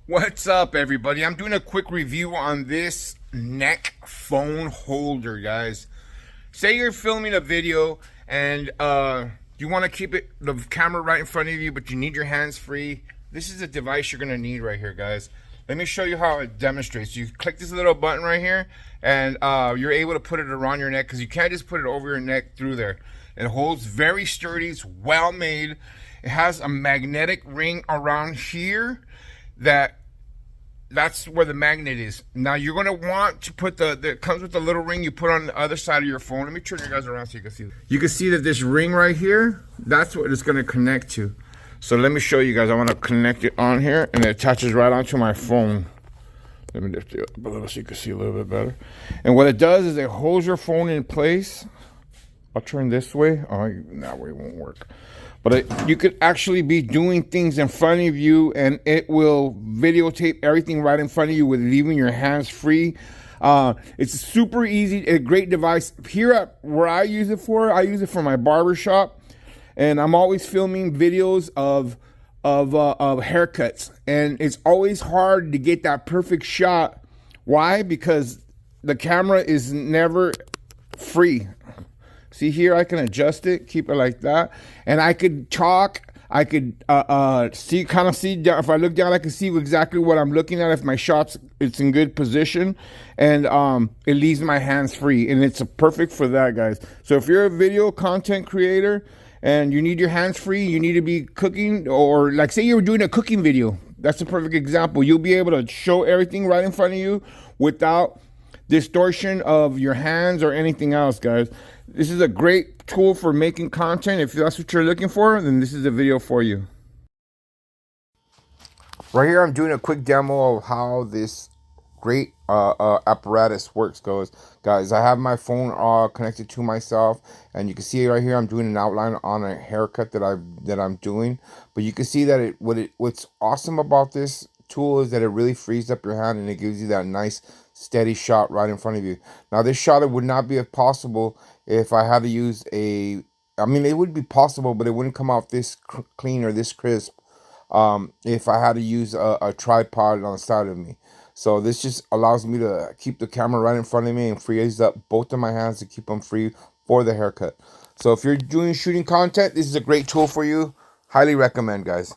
What's up, everybody? I'm doing a quick review on this neck phone holder, guys. Say you're filming a video and you want to keep the camera right in front of you, but you need your hands free. This is a device you're going to need right here, guys. Let me show you how it demonstrates. You click this little button right here, and you're able to put it around your neck, because you can't just put it over your neck through there. It holds very sturdy. It's well made. It has a magnetic ring around here that's where the magnet is. Now you're going to want to put it comes with a little ring you put on the other side of your phone. Let me turn you guys around so you can see. You can see that this ring right here, that's what it's going to connect to. So let me show you guys. I want to connect it on here, and it attaches right onto my phone. Let me lift it up a little so you can see a little bit better. And what it does is it holds your phone in place. I'll turn this way. Oh, that way it won't work. But you could actually be doing things in front of you, and it will videotape everything right in front of you with leaving your hands free. It's super easy, a great device. Here at where I use it for my barber shop, and I'm always filming videos of haircuts, and it's always hard to get that perfect shot. Why? Because the camera is never free. See here, I can adjust it, keep it like that, and I could talk. I could see down. If I look down, I can see exactly what I'm looking at. If my it's in good position, and it leaves my hands free, and it's perfect for that, guys. So if you're a video content creator and you need your hands free, you need to be cooking, or like say you're doing a cooking video. That's a perfect example. You'll be able to show everything right in front of you without distortion of your hands or anything else, guys. This is a great tool for making content. If that's what you're looking for, then this is a video for you. Right here, I'm doing a quick demo of how this great apparatus works, guys. I have my phone connected to myself, and you can see right here I'm doing an outline on a haircut that I'm doing. But you can see that what's awesome about this tool is that it really frees up your hand, and it gives you that nice steady shot right in front of you. Now this shot, it would not be possible if I had to use it would be possible, but it wouldn't come out this clean or this crisp if I had to use a tripod on the side of me. So this just allows me to keep the camera right in front of me and frees up both of my hands to keep them free for the haircut. So if you're shooting content, this is a great tool for you. Highly recommend, guys.